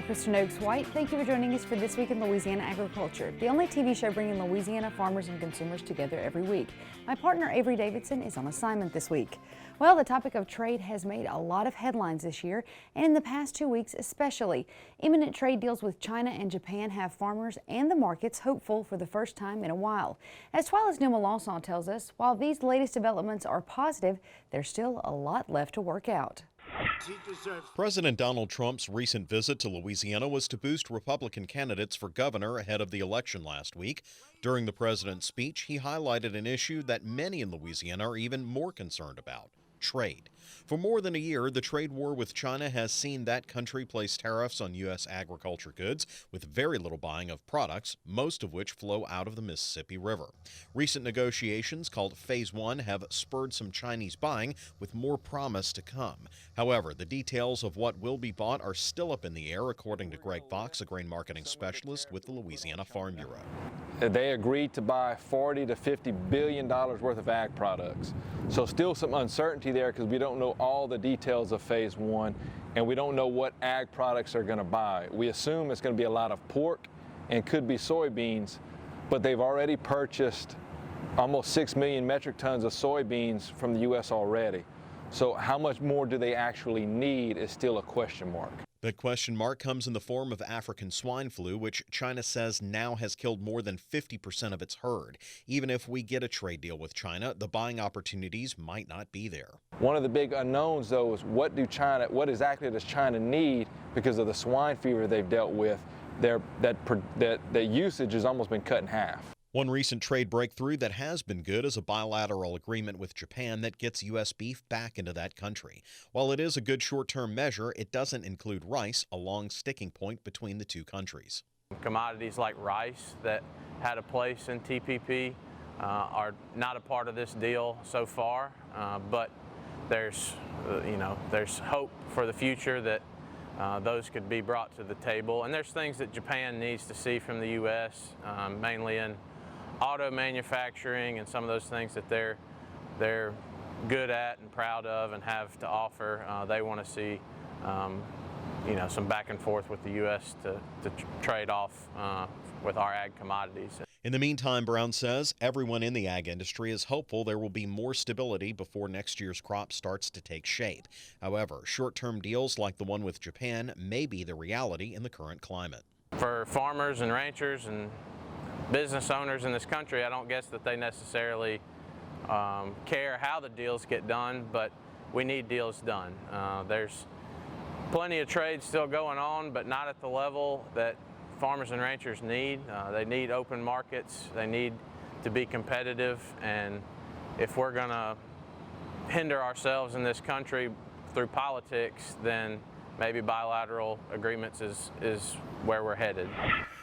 I'm Kristen Oaks-White. Thank you for joining us for This Week in Louisiana Agriculture, the only TV show bringing Louisiana farmers and consumers together every week. My partner Avery Davidson is on assignment this week. Well, the topic of trade has made a lot of headlines this year, and in the past 2 weeks especially. Imminent trade deals with China and Japan have farmers and the markets hopeful for the first time in a while. As Twila's Neil Lawson tells us, while these latest developments are positive, there's still a lot left to work out. President Donald Trump's recent visit to Louisiana was to boost Republican candidates for governor ahead of the election last week. During the president's speech, he highlighted an issue that many in Louisiana are even more concerned about: trade. For more than a year, the trade war with China has seen that country place tariffs on U.S. agriculture goods with very little buying of products, most of which flow out of the Mississippi River. Recent negotiations, called Phase 1, have spurred some Chinese buying, with more promise to come. However, the details of what will be bought are still up in the air, according to Greg Fox, a grain marketing specialist with the Louisiana Farm Bureau. They agreed to buy $40 to $50 billion worth of ag products. So still some uncertainty there because we don't know all the details of Phase 1 and we don't know what ag products they're going to buy. We assume it's going to be a lot of pork and could be soybeans, but they've already purchased almost 6 million metric tons of soybeans from the U.S. already. So how much more do they actually need is still a question mark. That question mark comes in the form of African swine flu, which China says now has killed more than 50% of its herd. Even if we get a trade deal with China, the buying opportunities might not be there. One of the big unknowns, though, is what exactly does China need because of the swine fever they've dealt with? That usage has almost been cut in half. One recent trade breakthrough that has been good is a bilateral agreement with Japan that gets U.S. beef back into that country. While it is a good short-term measure, it doesn't include rice, a long sticking point between the two countries. Commodities like rice that had a place in TPP are not a part of this deal so far, but there's hope for the future that those could be brought to the table. And there's things that Japan needs to see from the U.S., mainly in auto manufacturing and some of those things that they're good at and proud of and have to offer. They want to see some back and forth with the U.S. to trade off with our ag commodities. In the meantime, Brown says everyone in the ag industry is hopeful there will be more stability before next year's crop starts to take shape. However, short-term deals like the one with Japan may be the reality in the current climate. For farmers and ranchers and business owners in this country, I don't guess that they necessarily care how the deals get done, but we need deals done. There's plenty of trade still going on, but not at the level that farmers and ranchers need. They need open markets, they need to be competitive, and if we're going to hinder ourselves in this country through politics, then maybe bilateral agreements is where we're headed.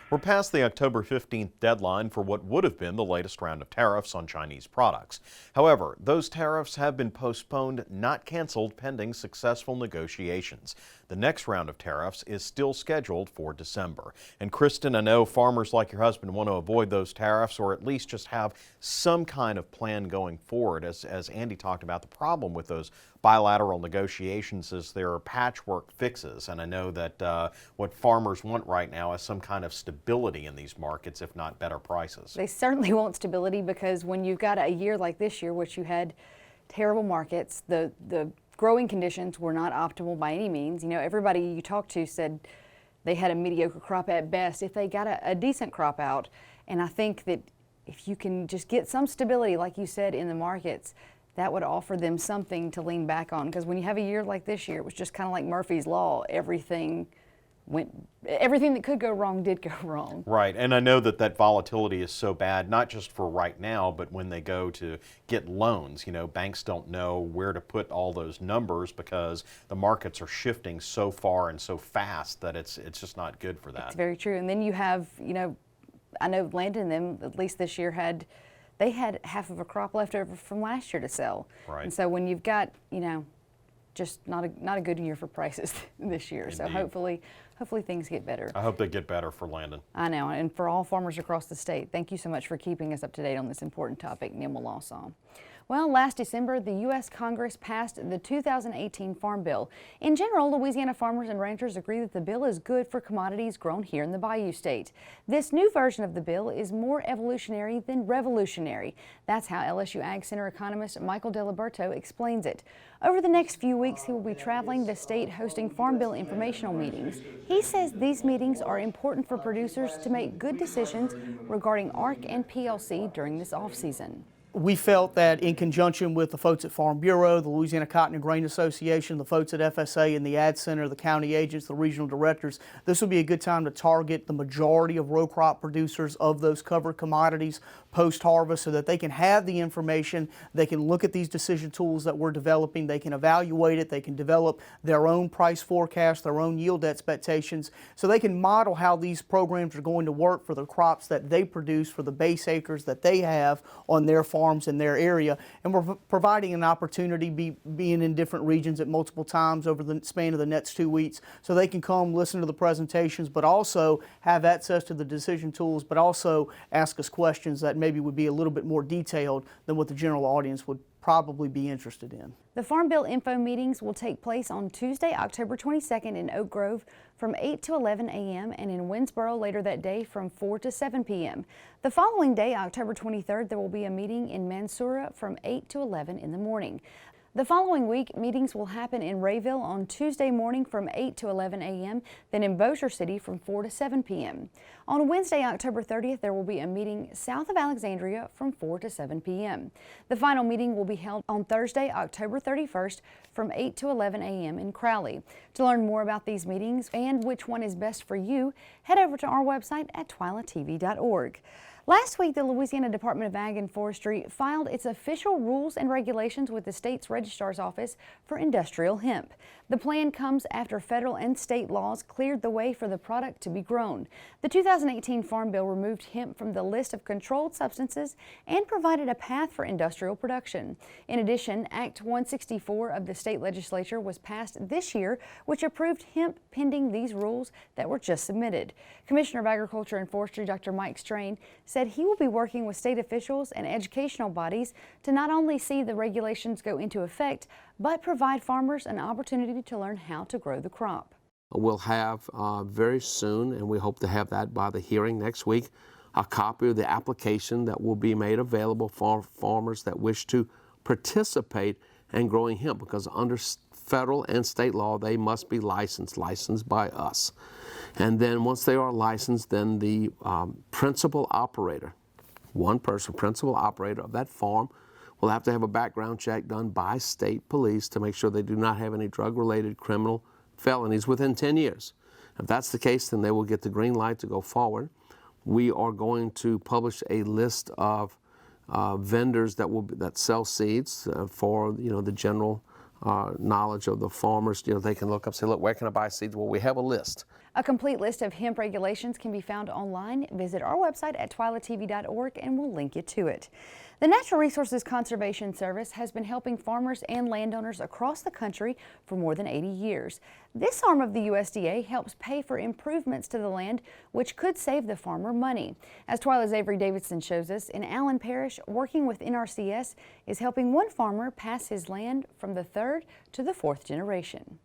We're past the October 15th deadline for what would have been the latest round of tariffs on Chinese products. However, those tariffs have been postponed, not canceled, pending successful negotiations. The next round of tariffs is still scheduled for December. And Kristen, I know farmers like your husband want to avoid those tariffs, or at least just have some kind of plan going forward. As Andy talked about, the problem with those bilateral negotiations is there are patchwork fixes, and I know that what farmers want right now is some kind of stability in these markets, if not better prices. They certainly want stability, because when you've got a year like this year, which you had terrible markets, the growing conditions were not optimal by any means. You know, everybody you talked to said they had a mediocre crop at best if they got a decent crop out. And I think that if you can just get some stability, like you said, in the markets, that would offer them something to lean back on. Because when you have a year like this year, it was just kind of like Murphy's Law. Everything that could go wrong did go wrong. Right, and I know that volatility is so bad, not just for right now, but when they go to get loans. You know, banks don't know where to put all those numbers because the markets are shifting so far and so fast that it's just not good for that. It's very true. And then you have, I know Landon and them, at least this year, had half of a crop left over from last year to sell. Right. And so when you've got, just not a good year for prices this year. Indeed. So hopefully things get better. I hope they get better for Landon. I know, and for all farmers across the state, thank you so much for keeping us up to date on this important topic, Neil Lawson. Well, last December, the U.S. Congress passed the 2018 Farm Bill. In general, Louisiana farmers and ranchers agree that the bill is good for commodities grown here in the Bayou State. This new version of the bill is more evolutionary than revolutionary. That's how LSU Ag Center economist Michael Diliberto explains it. Over the next few weeks, he will be traveling the state hosting Farm Bill informational meetings. He says these meetings are important for producers to make good decisions regarding ARC and PLC during this off-season. We felt that in conjunction with the folks at Farm Bureau, the Louisiana Cotton and Grain Association, the folks at FSA and the Ad Center, the county agents, the regional directors, this would be a good time to target the majority of row crop producers of those covered commodities post-harvest so that they can have the information, they can look at these decision tools that we're developing, they can evaluate it, they can develop their own price forecast, their own yield expectations, so they can model how these programs are going to work for the crops that they produce, for the base acres that they have on their farms in their area. And we're providing an opportunity, being in different regions at multiple times over the span of the next 2 weeks, so they can come listen to the presentations, but also have access to the decision tools, but also ask us questions that maybe would be a little bit more detailed than what the general audience would probably be interested in. The Farm Bill info meetings will take place on Tuesday, October 22nd in Oak Grove from 8 to 11 a.m. and in Winsboro later that day from 4 to 7 p.m. The following day, October 23rd, there will be a meeting in Mansoura from 8 to 11 in the morning. The following week, meetings will happen in Rayville on Tuesday morning from 8 to 11 a.m., then in Bossier City from 4 to 7 p.m. On Wednesday, October 30th, there will be a meeting south of Alexandria from 4 to 7 p.m. The final meeting will be held on Thursday, October 31st from 8 to 11 a.m. in Crowley. To learn more about these meetings and which one is best for you, head over to our website at twilatv.org. Last week, the Louisiana Department of Ag and Forestry filed its official rules and regulations with the state's registrar's office for industrial hemp. The plan comes after federal and state laws cleared the way for the product to be grown. The 2018 Farm Bill removed hemp from the list of controlled substances and provided a path for industrial production. In addition, Act 164 of the state legislature was passed this year, which approved hemp pending these rules that were just submitted. Commissioner of Agriculture and Forestry Dr. Mike Strain said he will be working with state officials and educational bodies to not only see the regulations go into effect, but provide farmers an opportunity to learn how to grow the crop. We'll have very soon, and we hope to have that by the hearing next week, a copy of the application that will be made available for farmers that wish to participate in growing hemp, because under federal and state law, they must be licensed by us. And then once they are licensed, then the principal operator, one person, principal operator of that farm, will have to have a background check done by state police to make sure they do not have any drug-related criminal felonies within 10 years. If that's the case, then they will get the green light to go forward. We are going to publish a list of vendors that sell seeds for the general knowledge of the farmers. They can look up, say, look, where can I buy seeds? Well, we have a list. A complete list of hemp regulations can be found online. Visit our website at twilatv.org and we'll link you to it. The Natural Resources Conservation Service has been helping farmers and landowners across the country for more than 80 years. This arm of the USDA helps pay for improvements to the land, which could save the farmer money. As Twila's Avery Davidson shows us, in Allen Parish, working with NRCS is helping one farmer pass his land from the third to the fourth generation.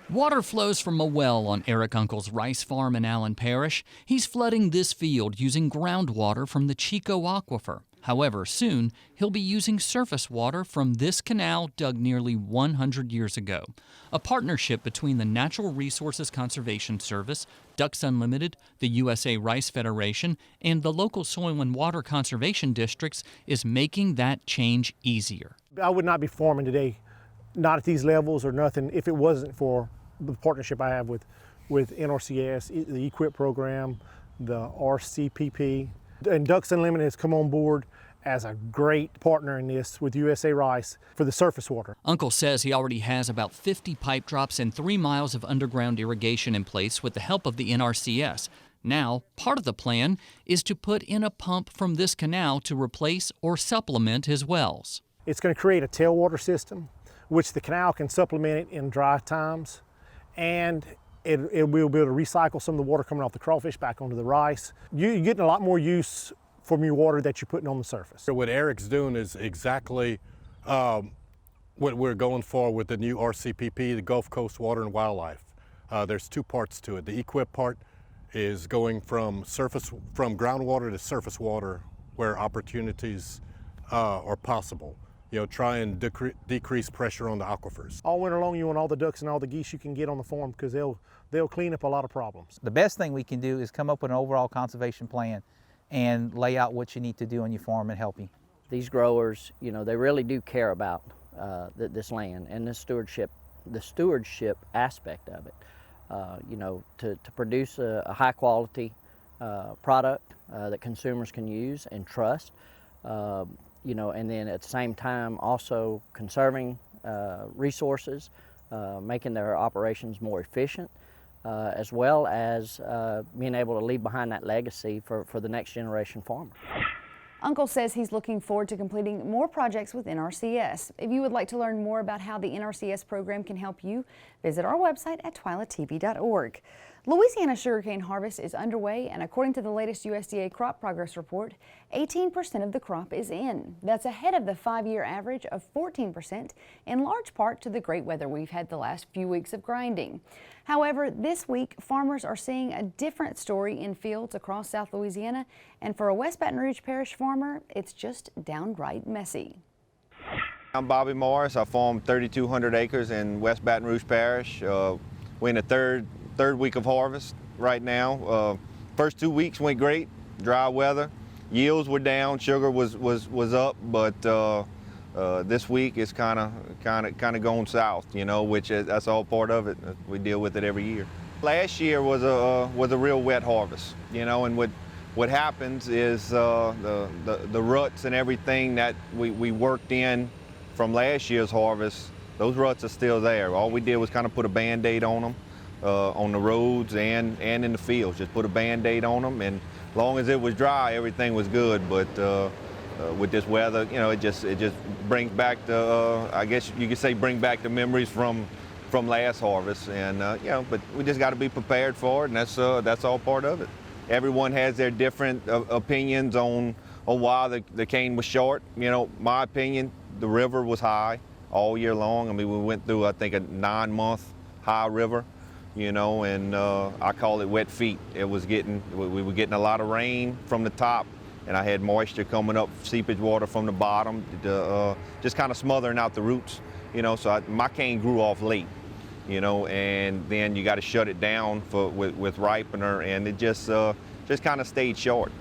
Water flows from a well on Eric Uncle's rice farm in Allen Parish. He's flooding this field using groundwater from the Chico Aquifer. However, soon he'll be using surface water from this canal dug nearly 100 years ago. A partnership between the Natural Resources Conservation Service, Ducks Unlimited, the USA Rice Federation, and the local soil and water conservation districts is making that change easier. I would not be farming today, not at these levels or nothing, if it wasn't for the partnership I have with NRCS, the EQIP program, the RCPP. And Ducks Unlimited has come on board as a great partner in this with USA Rice for the surface water. Uncle says he already has about 50 pipe drops and 3 miles of underground irrigation in place with the help of the NRCS. Now, part of the plan is to put in a pump from this canal to replace or supplement his wells. It's going to create a tailwater system, which the canal can supplement it in dry times, and it will be able to recycle some of the water coming off the crawfish back onto the rice. You're getting a lot more use from your water that you're putting on the surface. What Eric's doing is exactly what we're going for with the new RCPP, the Gulf Coast Water and Wildlife. There's two parts to it. The EQIP part is going from groundwater to surface water where opportunities are possible. You know, try and decrease pressure on the aquifers. All winter long, you want all the ducks and all the geese you can get on the farm because they'll clean up a lot of problems. The best thing we can do is come up with an overall conservation plan and lay out what you need to do on your farm and help you. These growers, you know, they really do care about this land and the stewardship aspect of it. You know, to produce a high quality product that consumers can use and trust. You know, and then at the same time also conserving resources, making their operations more efficient, as well as being able to leave behind that legacy for the next generation farmer. Uncle says he's looking forward to completing more projects with NRCS. If you would like to learn more about how the NRCS program can help you, visit our website at twilatv.org. Louisiana sugarcane harvest is underway, and according to the latest USDA crop progress report, 18% of the crop is in. That's ahead of the 5-year average of 14%, in large part to the great weather we've had the last few weeks of grinding. However, this week, farmers are seeing a different story in fields across South Louisiana, and for a West Baton Rouge Parish farmer, it's just downright messy. I'm Bobby Morris. I farm 3,200 acres in West Baton Rouge Parish. We're in the third week of harvest right now. First 2 weeks went great, dry weather. Yields were down, sugar was up, but this week is kind of going south, you know, which that's all part of it. We deal with it every year. Last year was a real wet harvest, you know, and what happens is the ruts and everything that we worked in from last year's harvest, those ruts are still there. All we did was kind of put a Band-Aid on them. On the roads and in the fields, just put a Band-Aid on them, and as long as it was dry, everything was good. But with this weather, you know, it just brings back the I guess you could say bring back the memories from last harvest, and you know, but we just got to be prepared for it, and that's all part of it. Everyone has their different opinions on why the cane was short. You know, my opinion, the river was high all year long. I mean, we went through, I think, a 9-month high river. You know, and I call it wet feet. We were getting a lot of rain from the top, and I had moisture coming up, seepage water from the bottom, just kind of smothering out the roots. You know, so my cane grew off late. You know, and then you got to shut it down with ripener, and it just kind of stayed short.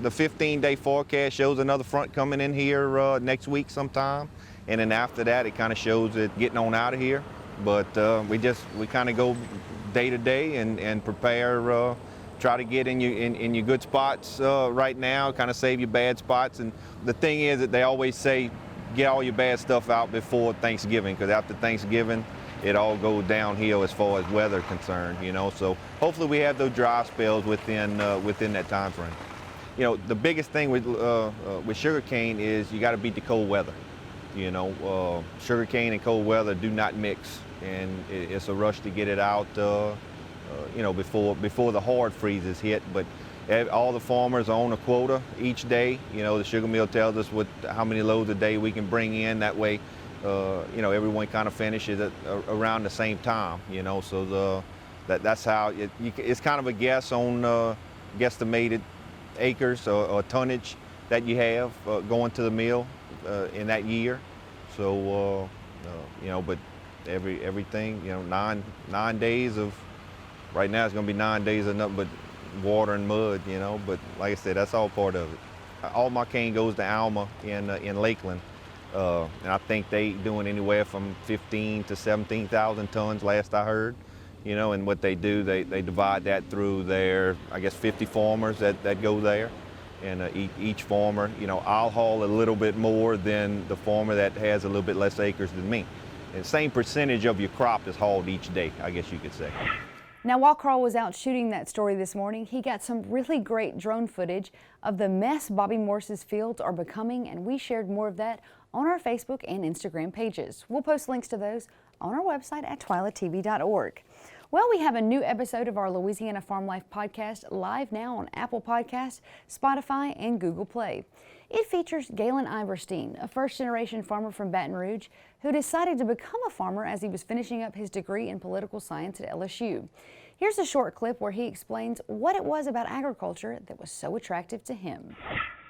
The 15-day forecast shows another front coming in here next week sometime, and then after that, it kind of shows it getting on out of here. But we kind of go day to day and prepare, try to get in your good spots right now, kind of save your bad spots. And the thing is that they always say, get all your bad stuff out before Thanksgiving, because after Thanksgiving, it all goes downhill as far as weather concerned, you know. So hopefully we have those dry spells within that time frame. You know, the biggest thing with sugarcane is you got to beat the cold weather. You know, sugarcane and cold weather do not mix, and it's a rush to get it out, you know, before the hard freezes hit. But all the farmers own a quota each day. You know, the sugar mill tells us how many loads a day we can bring in. That way, you know, everyone kind of finishes around the same time. You know, so that's how it's kind of a guess on guesstimated acres or tonnage that you have going to the mill in that year. So you know, but everything, you know, 9 days of, right now it's going to be 9 days of nothing but water and mud, you know. But like I said, that's all part of it. All my cane goes to Alma in Lakeland, and I think they doing anywhere from 15 to 17,000 tons last I heard. You know, and what they do, they divide that through their, I guess, 50 farmers that go there. And each farmer, you know, I'll haul a little bit more than the farmer that has a little bit less acres than me. And the same percentage of your crop is hauled each day, I guess you could say. Now, while Carl was out shooting that story this morning, he got some really great drone footage of the mess Bobby Morris's fields are becoming, and we shared more of that on our Facebook and Instagram pages. We'll post links to those on our website at twilatv.org. Well, we have a new episode of our Louisiana Farm Life podcast live now on Apple Podcasts, Spotify, and Google Play. It features Galen Iverstein, a first-generation farmer from Baton Rouge who decided to become a farmer as he was finishing up his degree in political science at LSU. Here's a short clip where he explains what it was about agriculture that was so attractive to him.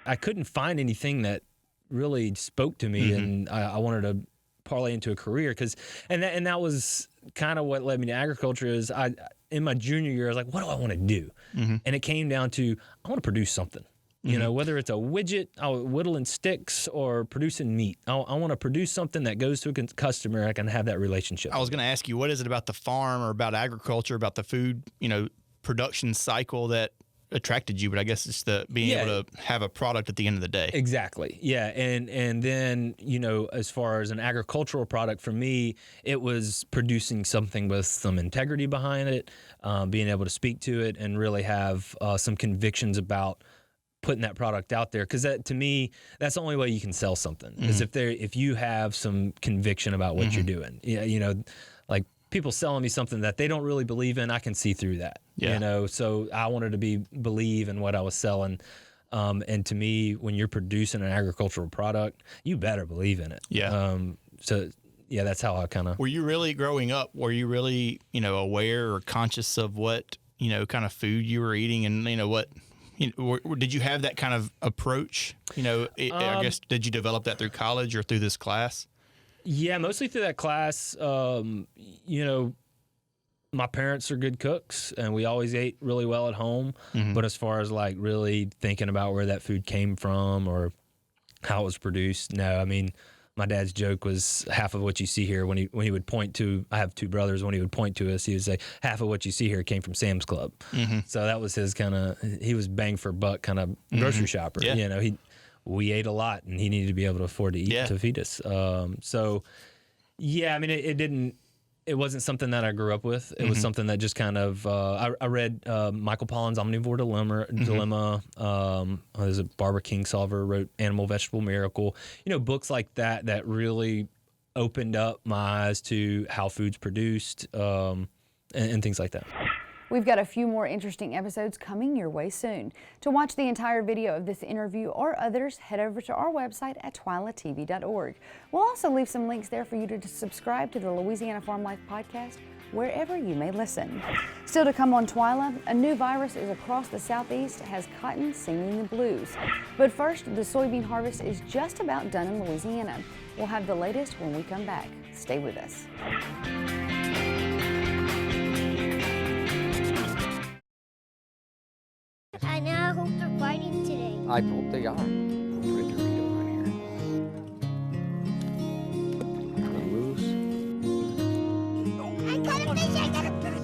I couldn't find anything that really spoke to me, and I wanted to parlay into a career and that was kind of what led me to agriculture. Is in my junior year I was like, what do I want to do? And it came down to, I want to produce something. You know, whether it's a widget, whittling sticks, or producing meat. I want to produce something that goes to a customer. I can have that relationship. I was going to ask you, what is it about the farm or about agriculture, about the food, production cycle that attracted you? But I guess it's the being able to have a product at the end of the day. Exactly. Yeah. And then, as far as an agricultural product, for me, it was producing something with some integrity behind it, being able to speak to it and really have some convictions about putting that product out there, because to me, that's the only way you can sell something is if you have some conviction about what you're doing. Like people selling me something that they don't really believe in, I can see through that. So I wanted to believe in what I was selling. And to me, when you're producing an agricultural product, you better believe in it. That's how I kind of. Were you really growing up? Were you really aware or conscious of what kind of food you were eating, and what? Did you have that kind of approach? I guess, did you develop that through college or through this class? Yeah, mostly through that class. My parents are good cooks, and we always ate really well at home. But as far as like really thinking about where that food came from or how it was produced, no. I mean, my dad's joke was half of what you see here when he would point to, I have two brothers, when he would point to us, he would say, half of what you see here came from Sam's Club. So that was his kind of, he was bang for buck kind of grocery shopper. We ate a lot, and he needed to be able to afford to eat to feed us. It wasn't something that I grew up with. It was something that just kind of, I read Michael Pollan's Omnivore Dilemma. There's a Barbara Kingsolver wrote Animal Vegetable Miracle. Books like that really opened up my eyes to how food's produced and things like that. We've got a few more interesting episodes coming your way soon. To watch the entire video of this interview or others, head over to our website at twilatv.org. We'll also leave some links there for you to subscribe to the Louisiana Farm Life podcast wherever you may listen. Still to come on Twila, a new virus is across the southeast, has cotton singing the blues. But first, the soybean harvest is just about done in Louisiana. We'll have the latest when we come back. Stay with us. I now hope they're fighting today. I hope they are. Put a Dorito on here. I got a fish! I got a fish!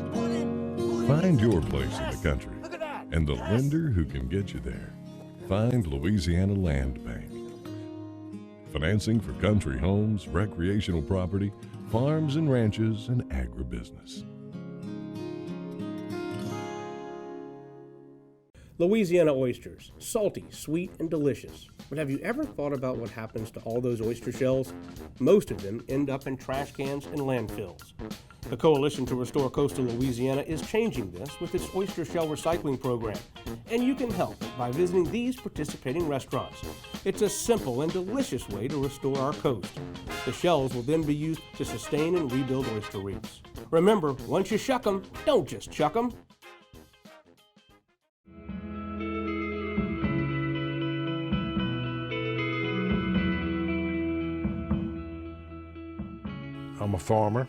Find your place in the country and the lender who can get you there. Find Louisiana Land Bank. Financing for country homes, recreational property, farms and ranches, and agribusiness. Louisiana oysters, salty, sweet, and delicious. But have you ever thought about what happens to all those oyster shells? Most of them end up in trash cans and landfills. The Coalition to Restore Coastal Louisiana is changing this with its oyster shell recycling program, and you can help by visiting these participating restaurants. It's a simple and delicious way to restore our coast. The shells will then be used to sustain and rebuild oyster reefs. Remember, once you shuck them, don't just chuck them. I'm a farmer.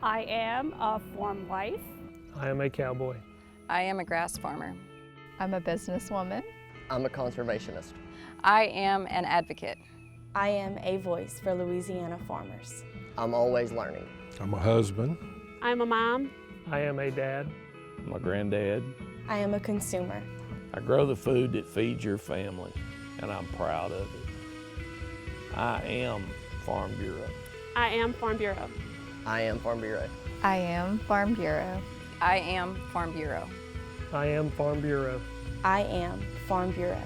I am a farm wife. I am a cowboy. I am a grass farmer. I'm a businesswoman. I'm a conservationist. I am an advocate. I am a voice for Louisiana farmers. I'm always learning. I'm a husband. I'm a mom. I am a dad. I'm a granddad. I am a consumer. I grow the food that feeds your family, and I'm proud of it. I am Farm Bureau. I am Farm Bureau. I am Farm Bureau. I am Farm Bureau. I am Farm Bureau. I am Farm Bureau. I am Farm Bureau.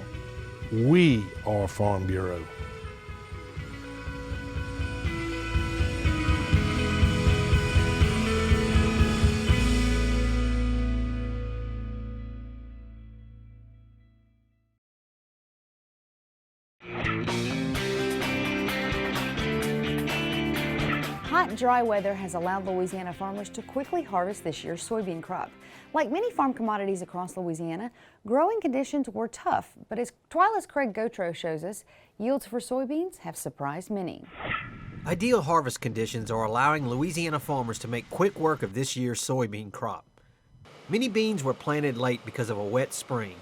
We are Farm Bureau. hot, dry weather has allowed Louisiana farmers to quickly harvest this year's soybean crop. Like many farm commodities across Louisiana, growing conditions were tough, but as Twila's Craig Gautreaux shows us, yields for soybeans have surprised many. Ideal harvest conditions are allowing Louisiana farmers to make quick work of this year's soybean crop. Many beans were planted late because of a wet spring,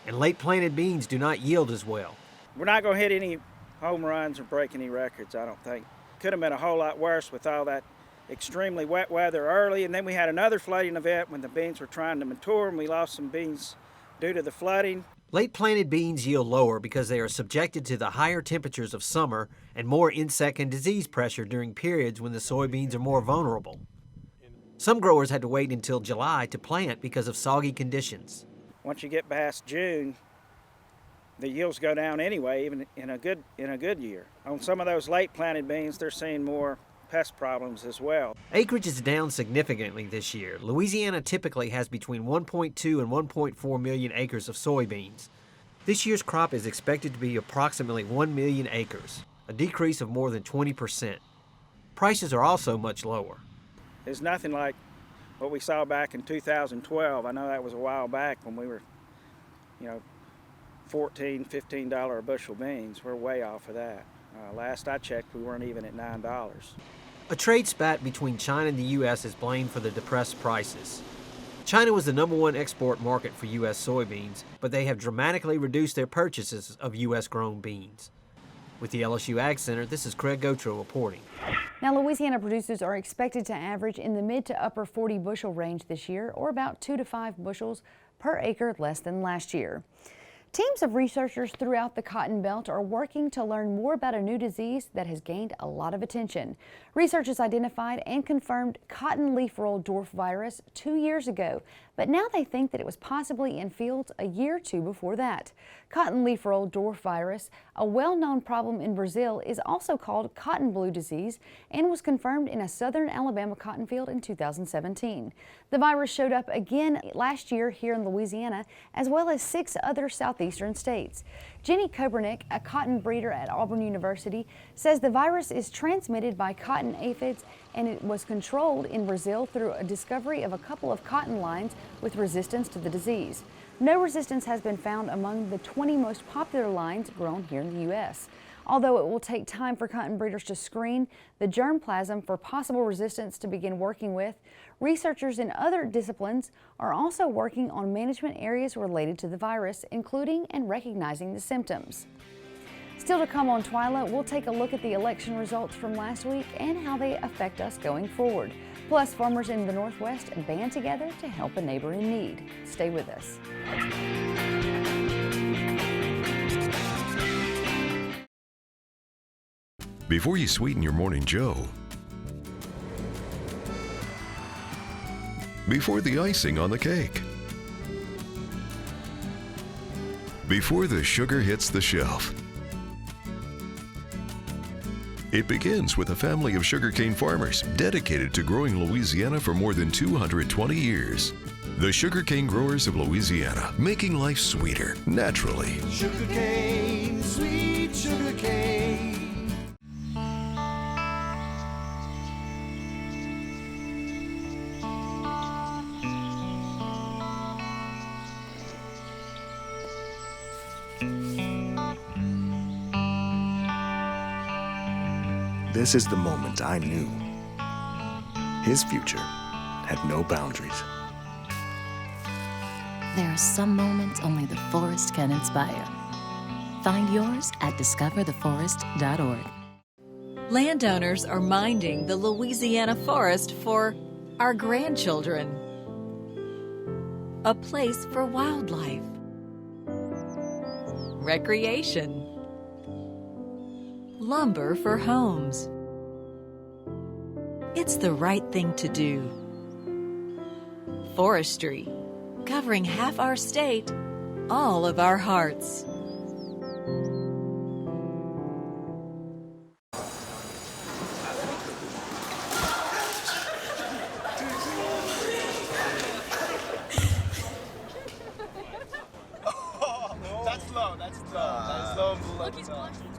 and late planted beans do not yield as well. We're not going to hit any home runs or break any records, I don't think. Could have been a whole lot worse with all that extremely wet weather early, and then we had another flooding event when the beans were trying to mature, and we lost some beans due to the flooding. Late planted beans yield lower because they are subjected to the higher temperatures of summer and more insect and disease pressure during periods when the soybeans are more vulnerable. Some growers had to wait until July to plant because of soggy conditions. Once you get past June, the yields go down anyway, even in a good year. On some of those late planted beans, they're seeing more pest problems as well. Acreage is down significantly this year. Louisiana typically has between 1.2 and 1.4 million acres of soybeans. This year's crop is expected to be approximately 1 million acres, a decrease of more than 20%. Prices are also much lower. There's nothing like what we saw back in 2012. I know that was a while back when we were, $14, $15 a bushel beans. We're way off of that. Last I checked, we weren't even at $9. A trade spat between China and the U.S. is blamed for the depressed prices. China was the #1 export market for U.S. soybeans, but they have dramatically reduced their purchases of U.S.-grown beans. With the LSU Ag Center, this is Craig Gautreaux reporting. Now, Louisiana producers are expected to average in the mid to upper 40 bushel range this year, or about 2 to 5 bushels per acre less than last year. Teams of researchers throughout the Cotton Belt are working to learn more about a new disease that has gained a lot of attention. Researchers identified and confirmed cotton leaf roll dwarf virus 2 years ago, but now they think that it was possibly in fields a year or two before that. Cotton leaf roll dwarf virus, a well-known problem in Brazil, is also called cotton blue disease and was confirmed in a southern Alabama cotton field in 2017. The virus showed up again last year here in Louisiana, as well as 6 other southeastern states. Jenny Kobernick, a cotton breeder at Auburn University, says the virus is transmitted by cotton aphids, and it was controlled in Brazil through a discovery of a couple of cotton lines with resistance to the disease. No resistance has been found among the 20 most popular lines grown here in the U.S. Although it will take time for cotton breeders to screen the germplasm for possible resistance to begin working with, researchers in other disciplines are also working on management areas related to the virus, including and recognizing the symptoms. Still to come on Twila, we'll take a look at the election results from last week and how they affect us going forward. Plus, farmers in the Northwest band together to help a neighbor in need. Stay with us. Before you sweeten your morning joe, before the icing on the cake, before the sugar hits the shelf, it begins with a family of sugarcane farmers dedicated to growing Louisiana for more than 220 years. The Sugarcane Growers of Louisiana, making life sweeter, naturally. Sugarcane, sweet sugarcane. This is the moment I knew. His future had no boundaries. There are some moments only the forest can inspire. Find yours at discovertheforest.org. Landowners are minding the Louisiana forest for our grandchildren. A place for wildlife, recreation, lumber for homes. It's the right thing to do. Forestry, covering half our state, all of our hearts. That's slow, that's slow. That's slow and slow. Look, he's blushing.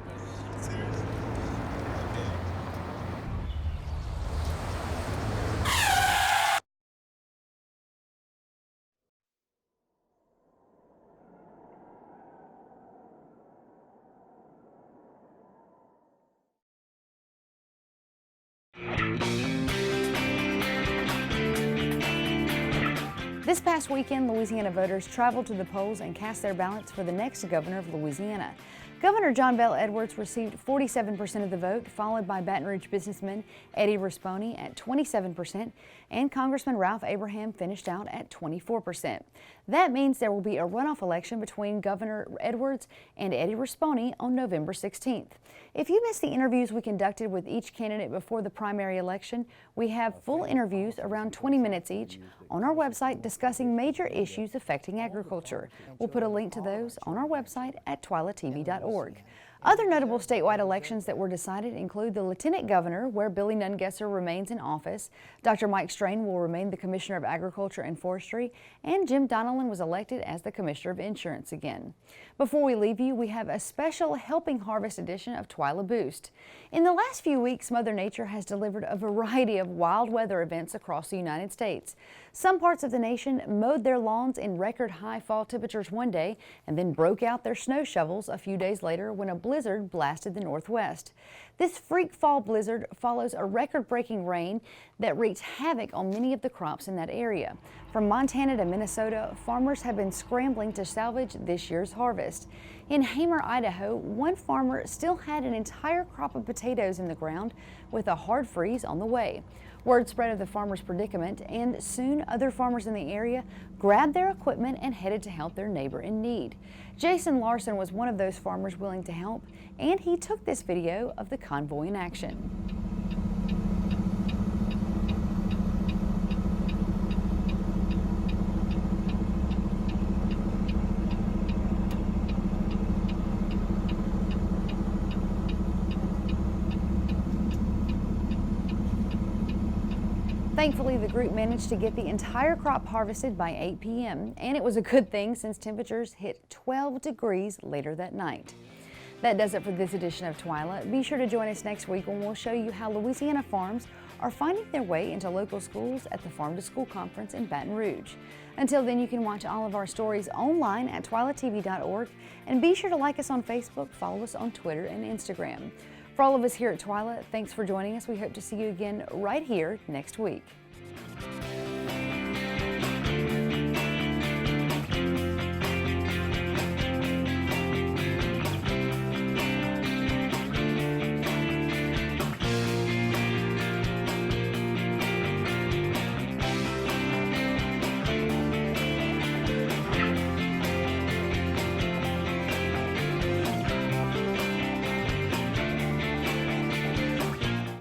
This past weekend, Louisiana voters traveled to the polls and cast their ballots for the next governor of Louisiana. Governor John Bel Edwards received 47% of the vote, followed by Baton Rouge businessman Eddie Rispone at 27%, and Congressman Ralph Abraham finished out at 24%. That means there will be a runoff election between Governor Edwards and Eddie Rispone on November 16th. If you missed the interviews we conducted with each candidate before the primary election, we have full interviews around 20 minutes each on our website discussing major issues affecting agriculture. We'll put a link to those on our website at twilatv.org. Other notable statewide elections that were decided include the Lieutenant Governor, where Billy Nungesser remains in office. Dr. Mike Strain will remain the Commissioner of Agriculture and Forestry, and Jim Donnellan was elected as the Commissioner of Insurance again. Before we leave you, we have a special Helping Harvest edition of Twila Boost. In the last few weeks, Mother Nature has delivered a variety of wild weather events across the United States. Some parts of the nation mowed their lawns in record high fall temperatures one day and then broke out their snow shovels a few days later when a blizzard blasted the Northwest. This freak fall blizzard follows a record-breaking rain that wreaked havoc on many of the crops in that area. From Montana to Minnesota, farmers have been scrambling to salvage this year's harvest. In Hamer, Idaho, one farmer still had an entire crop of potatoes in the ground with a hard freeze on the way. Word spread of the farmer's predicament, and soon other farmers in the area grabbed their equipment and headed to help their neighbor in need. Jason Larson was one of those farmers willing to help, and he took this video of the convoy in action. Thankfully, the group managed to get the entire crop harvested by 8 p.m., and it was a good thing since temperatures hit 12 degrees later that night. That does it for this edition of Twila. Be sure to join us next week when we'll show you how Louisiana farms are finding their way into local schools at the Farm to School Conference in Baton Rouge. Until then, you can watch all of our stories online at twilatv.org, and be sure to like us on Facebook, follow us on Twitter and Instagram. For all of us here at Twila, thanks for joining us. We hope to see you again right here next week.